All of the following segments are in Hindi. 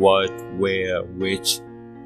what, where, which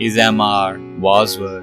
is, am, are, was, were،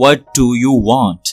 What do you want؟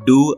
do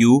you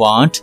want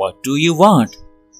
What do you want؟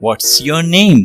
What's your name؟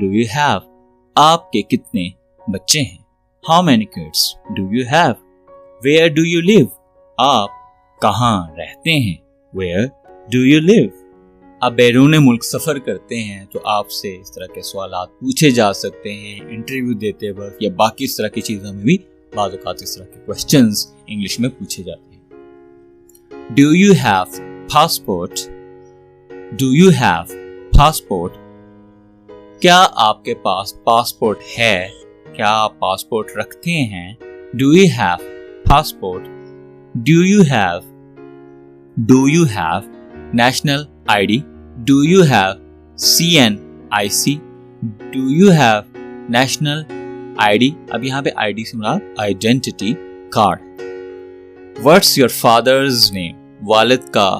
do you have? आपके कितने बच्चे हैं? How many kids do you have? Where do you live? आप कहाँ रहते हैं? Where do you live? आप बैरून मुल्क सफ़र करते हैं तो आपसे इस तरह के सवालात पूछे जा सकते हैं इंटरव्यू देते वक्त, या बाकी इस तरह की चीज़ों में भी बाद औक़ात इस तरह के क्वेश्चंस इंग्लिश में पूछे जाते हैं. Do you have passport? Do you have passport? क्या आपके पास पासपोर्ट है? क्या आप पासपोर्ट रखते हैं? Do you have passport? Do you have national ID? Do you have CNIC? Do you have national ID? अब यहाँ पे ID से मुराद identity card. What's your father's name? वालिद का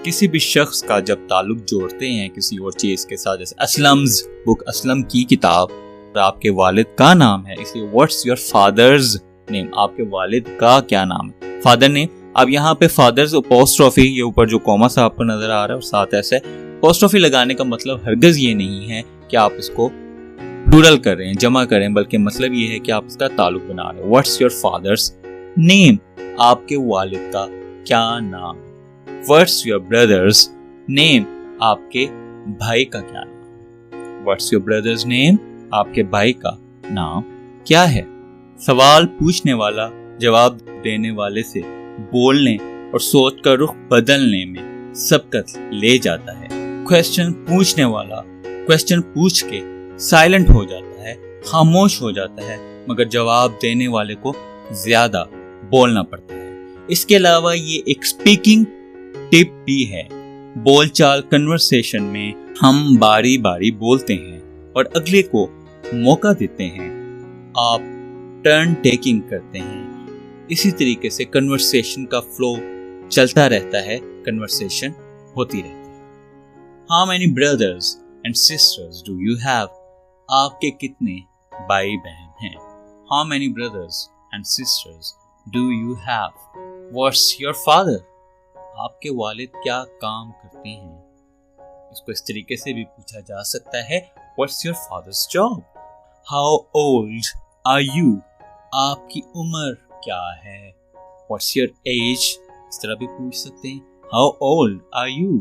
किसी भी शख्स का जब ताल्लुक जोड़ते हैं किसी और चीज़ के साथ, जैसे असलम्स बुक, असलम की किताब, तो आपके वालिद का नाम है, इसलिए व्हाट्स योर फादर्स नेम, आपके वालिद का क्या नाम है, फादर नेम. अब यहाँ पे फादर्स अपोस्ट्रोफी, ये ऊपर जो कॉमा सा आपको नजर आ रहा है और साथ ऐसे अपोस्ट्रोफी लगाने का मतलब हरगिज ये नहीं है कि आप इसको प्लूरल कर रहे हैं, जमा कर रहे हैं, बल्कि मतलब ये है कि आप इसका ताल्लुक बना रहे हैं. व्हाट्स योर फादर्स नेम, आपके वालिद का क्या नाम. व्हाट्स योर ब्रदर्स नेम, आपके भाई का क्या नाम. व्हाट्स योर ब्रदर्स नेम, आपके भाई का नाम क्या है. सवाल पूछने वाला जवाब देने वाले से बोलने और सोच का रुख बदलने में सबकत ले जाता है. क्वेश्चन पूछने वाला क्वेश्चन पूछ के साइलेंट हो जाता है, खामोश हो जाता है, मगर जवाब देने वाले को ज्यादा बोलना पड़ता है. इसके अलावा ये एक स्पीकिंग टिप भी है. बोलचाल कन्वर्सेशन में हम बारी बारी बोलते हैं और अगले को मौका देते हैं. आप टर्न टेकिंग करते हैं. इसी तरीके से कन्वर्सेशन का फ्लो चलता रहता है, कन्वर्सेशन होती रहती है. How many brothers and sisters do you have? आपके कितने भाई बहन हैं? How many brothers and sisters do you have? What's your father? आपके वालिद क्या काम करते हैं? इसको इस तरीके से भी पूछा जा सकता है. What's your father's job? How old are you? आपकी उम्र क्या है? What's your age? इस तरह भी पूछ सकते हैं. How old are you?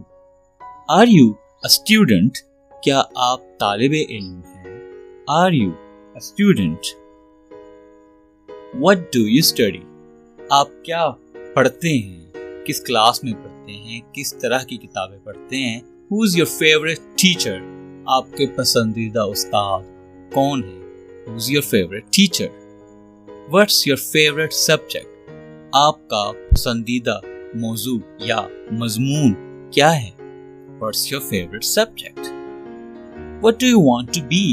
Are you a student? क्या आप तालिबे इल्म हैं? Are you a student? What do you study? आप क्या पढ़ते हैं? किस क्लास में पढ़ते हैं? किस तरह की किताबें पढ़ते हैं? Who's your favorite teacher? आपके पसंदीदा उस्ताद कौन है? Who's your favorite teacher? What's your favorite subject? आपका पसंदीदा मौजू या मजमून क्या है? What's your favorite subject? What do you want to be?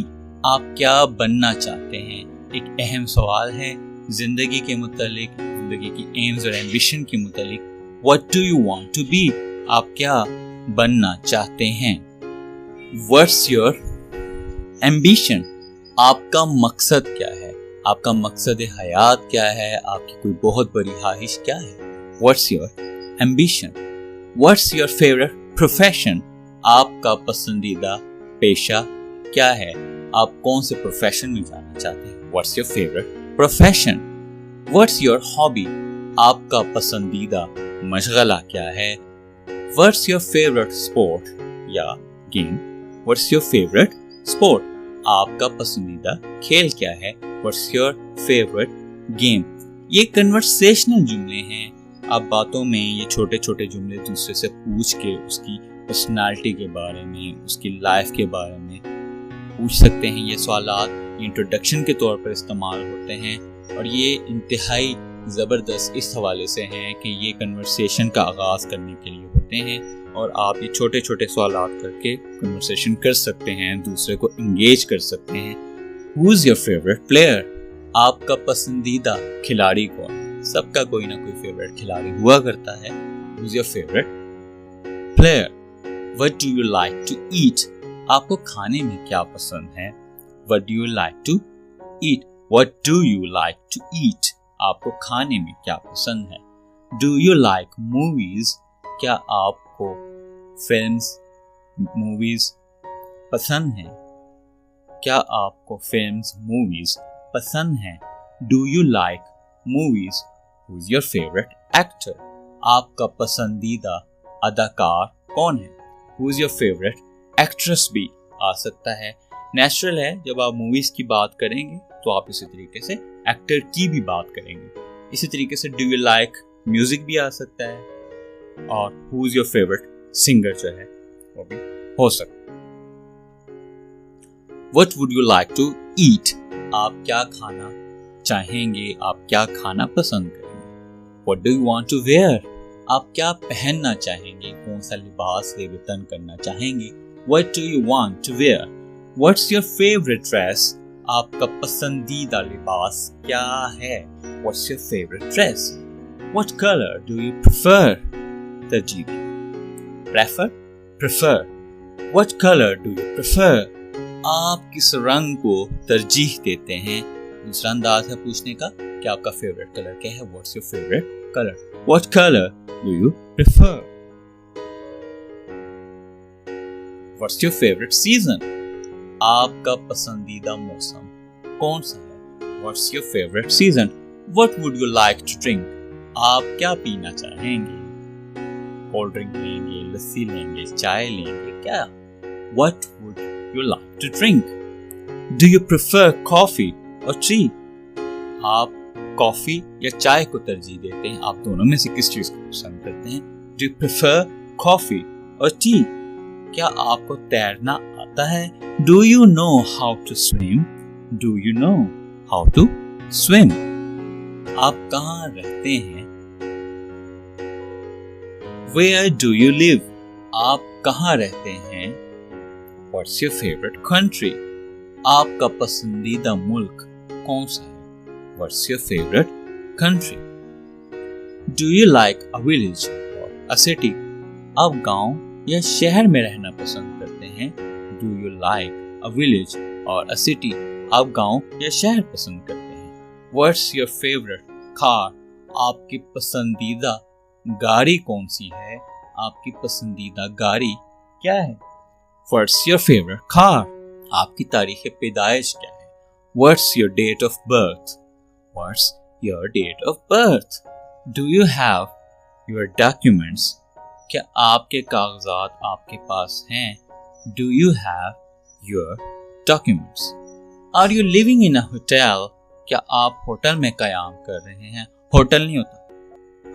आप क्या बनना चाहते हैं? एक अहम सवाल है जिंदगी के मुतालिक, जिंदगी की एम्स और एम्बिशन के मुतालिक. What do you want to be? आप क्या बनना चाहते हैं? What's your ambition? आपका मकसद क्या है? आपका मकसद हयात क्या है? आपकी कोई बहुत बड़ी ख्वाहिश क्या है? What's your ambition? What's your favorite profession? आपका पसंदीदा पेशा क्या है? आप कौन से प्रोफेशन में जाना चाहते हैं? What's your favorite profession? What's your hobby? आपका पसंदीदा मशगला क्या है? What's your favorite sport या game? What's your favorite sport? आपका पसंदीदा खेल क्या है? What's your favorite game? ये कन्वर्सेशनल जुमले हैं. आप बातों में ये छोटे छोटे जुमले दूसरे से पूछ के उसकी पर्सनालिटी के बारे में, उसकी लाइफ के बारे में पूछ सकते हैं. ये सवालात इंट्रोडक्शन के तौर पर इस्तेमाल होते हैं और ये इंतहाई ज़बरदस्त इस हवाले से हैं कि ये कन्वर्सेशन का आगाज़ करने के लिए होते हैं और आप ये छोटे छोटे सवालात करके कन्वर्सेशन कर सकते हैं, दूसरे को इंगेज कर सकते हैं. Who's your favorite player? आपका पसंदीदा खिलाड़ी कौन है? सबका कोई ना कोई फेवरेट खिलाड़ी हुआ करता है. Who's your favorite player? What do you like to eat? आपको खाने में क्या पसंद है? What do you like to eat? What do you like to eat? आपको खाने में क्या पसंद है? Do you like movies? क्या आपको फिल्म्स, मूवीज पसंद हैं? क्या आपको फिल्म्स मूवीज पसंद हैं? Do you like movies? Who is your favourite actor? आपका पसंदीदा अदाकार कौन है? Who is your favourite actress भी आ सकता है। नेचुरल है, जब आप मूवीज की बात करेंगे तो आप इसी तरीके से एक्टर की भी बात करेंगे। इसी तरीके से डू यू लाइक म्यूजिक भी आ सकता है, और who is your favourite singer जो है वो भी हो सकता है। What would you like to eat? आप क्या खाना चाहेंगे? आप क्या खाना पसंद करेंगे? What do you want to wear? आप क्या पहनना चाहेंगे? कौन सा लिबास लेबतन करना चाहेंगे? What do you want to wear? What's your favorite dress? आपका पसंदीदा लिबास क्या है? What's your favorite dress? What color do you prefer? तरजीह prefer, prefer. What color do you prefer? आप किस रंग को तरजीह देते हैं? दूसरा अंदाज है पूछने का कि आपका फेवरेट कलर क्या है? What's your favorite color? What color do you prefer? What's your favorite season? आपका पसंदीदा मौसम कौन सा है? What's your favorite season? What would you like to drink? आप क्या पीना चाहेंगे? कोल्ड ड्रिंक लेंगे, लस्सी लेंगे, चाय लेंगे, क्या? What would you like to drink? Do you prefer coffee or tea? आप कॉफी या चाय को तरजीह देते हैं? आप दोनों में से किस चीज को पसंद करते हैं? Do you prefer coffee or tea? क्या आपको तैरना आता है? Do you know how to swim? Do you know how to swim? आप कहाँ रहते हैं? Where do you live? आप कहाँ रहते हैं? What's your favorite country? आपका पसंदीदा मुल्क कौन सा है? What's your favorite country? Do you like a village or a city? आप गांव या शहर में रहना पसंद करते हैं? Do you like a village or a city? आप गांव या शहर पसंद करते हैं? What's your favorite car? आपकी पसंदीदा गाड़ी कौन सी है? आपकी पसंदीदा गाड़ी क्या है? What's your favorite car? आपकी तारीख पैदाइश क्या है? What's your date of birth? What's your date of birth? Do you have your documents? क्या आपके कागजात आपके पास हैं? Do you have your documents? Are you living in a hotel? क्या आप होटल में क़याम कर रहे हैं? होटल नहीं होता,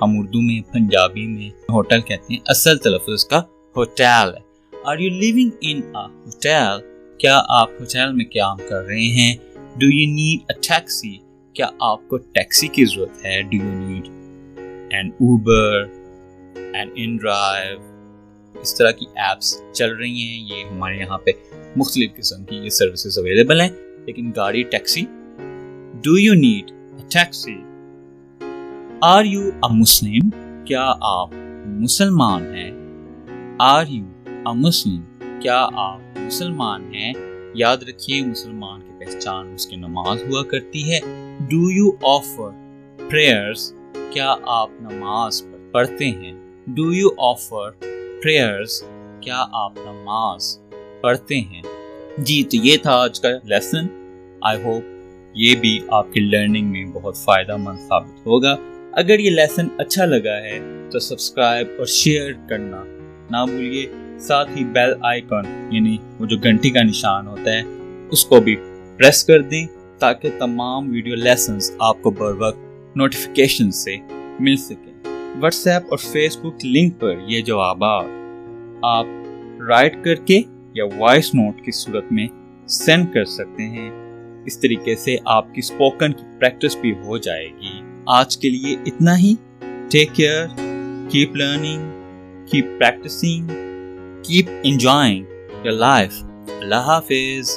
हम उर्दू में पंजाबी में होटल कहते हैं, असल तलफ़्ज़ इसका होटल है। Are you living in a hotel? क्या आप होटल में क़याम कर रहे हैं? Do you need a taxi? क्या आपको टैक्सी की ज़रूरत है? Do you need an Uber, an InDrive? इस तरह की एप्स चल रही हैं, ये हमारे यहाँ पे मुख्तलिफ किस्म की ये सर्विसेज अवेलेबल हैं। लेकिन गाड़ी, taxi, do you need a taxi? Are you a Muslim? क्या आप मुसलमान हैं? Are you a Muslim? क्या आप मुसलमान हैं? याद रखिए, मुसलमान की पहचान उसकी नमाज हुआ करती है। Do you offer prayers? क्या आप नमाज पढ़ते हैं? Do you offer prayers? क्या आप नमाज पढ़ते हैं? जी, तो ये था आज का लेसन। आई होप ये भी आपकी लर्निंग में बहुत फ़ायदेमंद साबित होगा। अगर ये लेसन अच्छा लगा है तो सब्सक्राइब और शेयर करना ना भूलिए। साथ ही बेल आइकन यानी वो जो घंटी का निशान होता है उसको भी प्रेस कर दें ताकि तमाम वीडियो लेसन्स आपको बर वक्त नोटिफिकेशन से मिल सकें। व्हाट्सएप और फेसबुक लिंक पर ये जवाबात आप राइट करके या वॉइस नोट की सूरत में सेंड कर सकते हैं। इस तरीके से आपकी स्पोकन की प्रैक्टिस भी हो जाएगी। आज के लिए इतना ही। Take care, keep learning, keep practising, keep enjoying your life. अल्लाह हाफिज।